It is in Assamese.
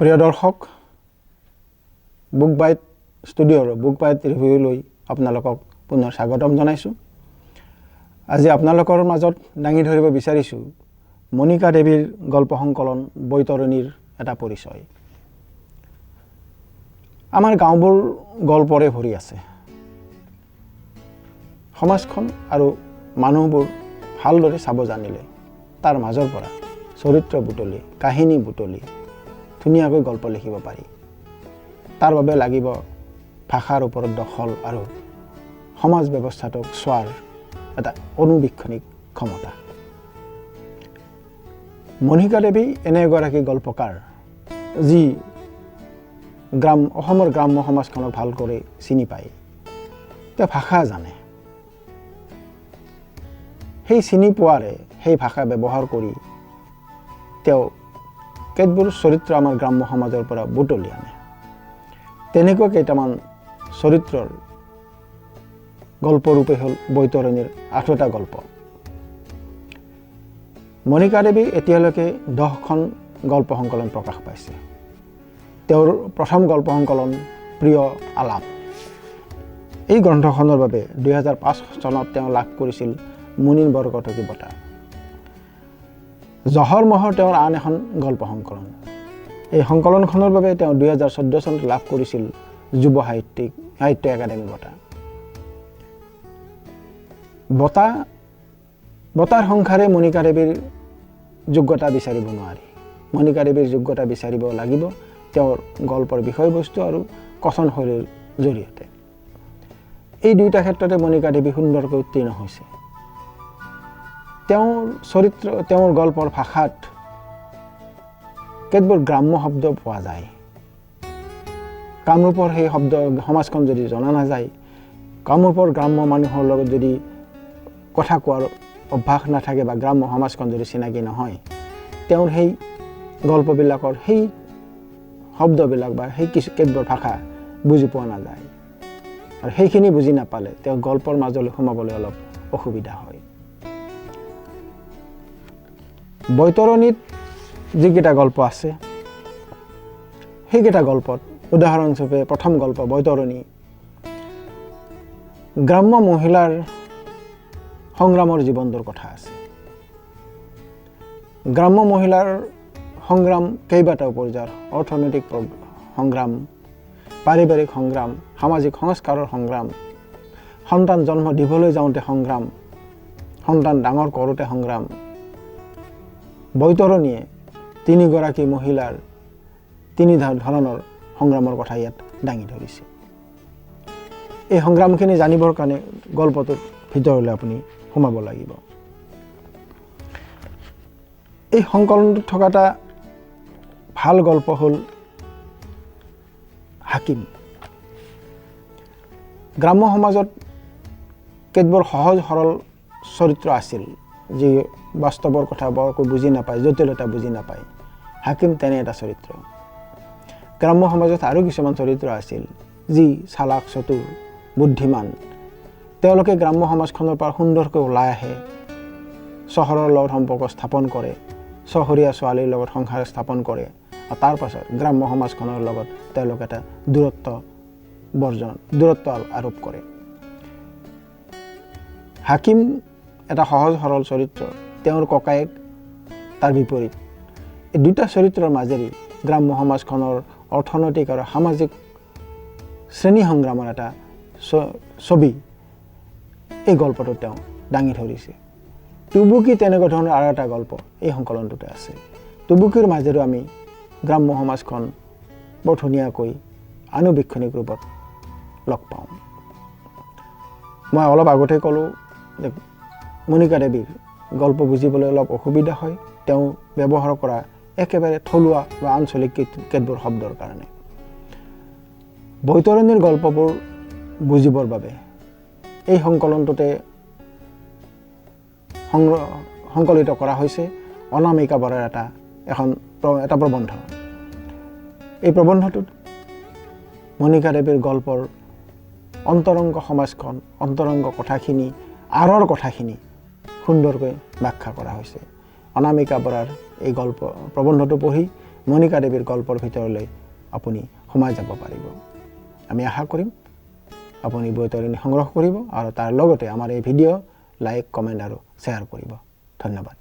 প্ৰিয় দৰ্শক, বুক বাইট ষ্টুডিঅ'ৰ বুক বাইট ৰিভিউলৈ আপোনালোকক পুনৰ স্বাগতম জনাইছোঁ। আজি আপোনালোকৰ মাজত দাঙি ধৰিব বিচাৰিছোঁ মণিকা দেৱীৰ গল্প সংকলন বৈতৰণীৰ এটা পৰিচয়। আমাৰ গাঁওবোৰ গল্পৰে ভৰি আছে। সমাজখন আৰু মানুহবোৰ ভালদৰে চাব জানিলে তাৰ মাজৰ পৰা চৰিত্ৰ বুটলি, কাহিনী বুটলি ধুনীয়াকৈ গল্প লিখিব পাৰি। তাৰ বাবে লাগিব ভাষাৰ ওপৰত দখল আৰু সমাজ ব্যৱস্থাটোক চোৱাৰ এটা অনুবীক্ষণিক ক্ষমতা। মণিকা দেৱী এনে এগৰাকী গল্পকাৰ যি অসমৰ গ্ৰাম্য সমাজখনক ভালকৈ চিনি পায়। তেওঁ ভাষা জানে। সেই চিনি পোৱাৰে সেই ভাষা ব্যৱহাৰ কৰি তেওঁ কেতবোৰ চৰিত্ৰ আমাৰ গ্ৰাম্য সমাজৰ পৰা বুটলি আনে। তেনেকুৱা কেইটামান চৰিত্ৰৰ গল্পৰূপে হ'ল বৈতৰণীৰ ৮টা গল্প। মণিকা দেৱী এতিয়ালৈকে 10খন গল্প সংকলন প্ৰকাশ পাইছে। তেওঁৰ প্ৰথম গল্প সংকলন প্ৰিয় আলাপ। এই গ্ৰন্থখনৰ বাবে 2005 চনত তেওঁ লাভ কৰিছিল মুনীন বৰকটকী বঁটা। জহৰ মহৰ তেওঁৰ আন এখন গল্প সংকলন। এই সংকলনখনৰ বাবে তেওঁ 2014 চনত লাভ কৰিছিল যুৱ সাহিত্য একাডেমী বঁটা। বঁটাৰ সংসাৰে মণিকা দেৱীৰ যোগ্যতা বিচাৰিব নোৱাৰি। মণিকা দেৱীৰ যোগ্যতা বিচাৰিব লাগিব তেওঁৰ গল্পৰ বিষয়বস্তু আৰু কথনশৈলীৰ জৰিয়তে। এই দুয়োটা ক্ষেত্ৰতে মণিকা দেৱী সুন্দৰকৈ উত্তীৰ্ণ হৈছে। তেওঁৰ গল্পৰ ভাষাত কেতবোৰ গ্ৰাম্য শব্দ পোৱা যায়। কামৰূপৰ সেই শব্দ সমাজখন যদি জনা নাযায়, কামৰূপৰ গ্ৰাম্য মানুহৰ লগত যদি কথা কোৱাৰ অভ্যাস নাথাকে বা গ্ৰাম্য সমাজখন যদি চিনাকি নহয়, তেওঁৰ সেই গল্পবিলাকৰ সেই শব্দবিলাক বা সেই কেতবোৰ ভাষা বুজি পোৱা নাযায়। আৰু সেইখিনি বুজি নাপালে তেওঁ গল্পৰ মাজলৈ সোমাবলৈ অলপ অসুবিধা হয়। বৈতৰণীত যিকেইটা গল্প আছে সেইকেইটা গল্পত উদাহৰণস্বৰূপে প্ৰথম গল্প বৈতৰণী গ্ৰাম্য মহিলাৰ সংগ্ৰামৰ জীৱনটোৰ কথা আছে। গ্ৰাম্য মহিলাৰ সংগ্ৰাম কেইবাটাও পৰ্যায়ৰ: অৰ্থনৈতিক সংগ্ৰাম, পাৰিবাৰিক সংগ্ৰাম, সামাজিক সংস্কাৰৰ সংগ্ৰাম, সন্তান জন্ম দিবলৈ যাওঁতে সংগ্ৰাম, সন্তান ডাঙৰ কৰোঁতে সংগ্ৰাম। বৈতৰণীয়ে তিনিগৰাকী মহিলাৰ তিনি ধৰণৰ সংগ্ৰামৰ কথা ইয়াত দাঙি ধৰিছে। এই সংগ্ৰামখিনি জানিবৰ কাৰণে গল্পটোৰ ভিতৰলৈ আপুনি সোমাব লাগিব। এই সংকলনটোত থকা এটা ভাল গল্প হ'ল হাকিম। গ্ৰাম্য সমাজত কেতবোৰ সহজ সৰল চৰিত্ৰ আছিল যি বাস্তৱৰ কথা বৰকৈ বুজি নাপায়, জটিলতা বুজি নাপায়। হাকিম তেনে এটা চৰিত্ৰ। গ্ৰাম্য সমাজত আৰু কিছুমান চৰিত্ৰ আছিল যি চালাক, চতুৰ, বুদ্ধিমান। তেওঁলোকে গ্ৰাম্য সমাজখনৰ পৰা সুন্দৰকৈ ওলাই আহে, চহৰৰ লগত সম্পৰ্ক স্থাপন কৰে, চহৰীয়া ছোৱালীৰ লগত সংসাৰ স্থাপন কৰে, আৰু তাৰ পাছত গ্ৰাম্য সমাজখনৰ লগত তেওঁলোকে এটা দূৰত্ব আৰোপ কৰে। হাকিম এটা সহজ সৰল চৰিত্ৰ। তেওঁৰ ককায়েক তাৰ বিপৰীত। এই দুটা চৰিত্ৰৰ মাজেৰে গ্ৰাম্য সমাজখনৰ অৰ্থনৈতিক আৰু সামাজিক শ্ৰেণী সংগ্ৰামৰ এটা ছবি এই গল্পটোত তেওঁ দাঙি ধৰিছে। টুবুকী তেনেকুৱা ধৰণৰ আৰু এটা গল্প এই সংকলনটোতে আছে। টুবুকীৰ মাজেৰেও আমি গ্ৰাম্য সমাজখন বৰ ধুনীয়াকৈ আনুবীক্ষণিক ৰূপত লগ পাওঁ। মই অলপ আগতে ক'লোঁ যে মণিকা দেৱীৰ গল্প বুজিবলৈ অলপ অসুবিধা হয় তেওঁ ব্যৱহাৰ কৰা একেবাৰে থলুৱা বা আঞ্চলিক কেতবোৰ শব্দৰ কাৰণে। বৈতৰণীৰ গল্পবোৰ বুজিবৰ বাবে এই সংকলনটোতে সংকলিত কৰা হৈছে অনামিকা বৰাৰ এটা প্ৰবন্ধ। এই প্ৰবন্ধটোত মণিকা দেৱীৰ গল্পৰ অন্তৰংগ সমাজখন, অন্তৰংগ কথাখিনি, আঁৰৰ কথাখিনি সুন্দৰকৈ ব্যাখ্যা কৰা হৈছে। অনামিকা বৰাৰ এই প্ৰবন্ধটো পঢ়ি মণিকা দেৱীৰ গল্পৰ ভিতৰলৈ আপুনি সোমাই যাব পাৰিব। আমি আশা কৰিম আপুনি বৈতৰণী সংগ্ৰহ কৰিব আৰু তাৰ লগতে আমাৰ এই ভিডিঅ' লাইক, কমেণ্ট আৰু শ্বেয়াৰ কৰিব। ধন্যবাদ।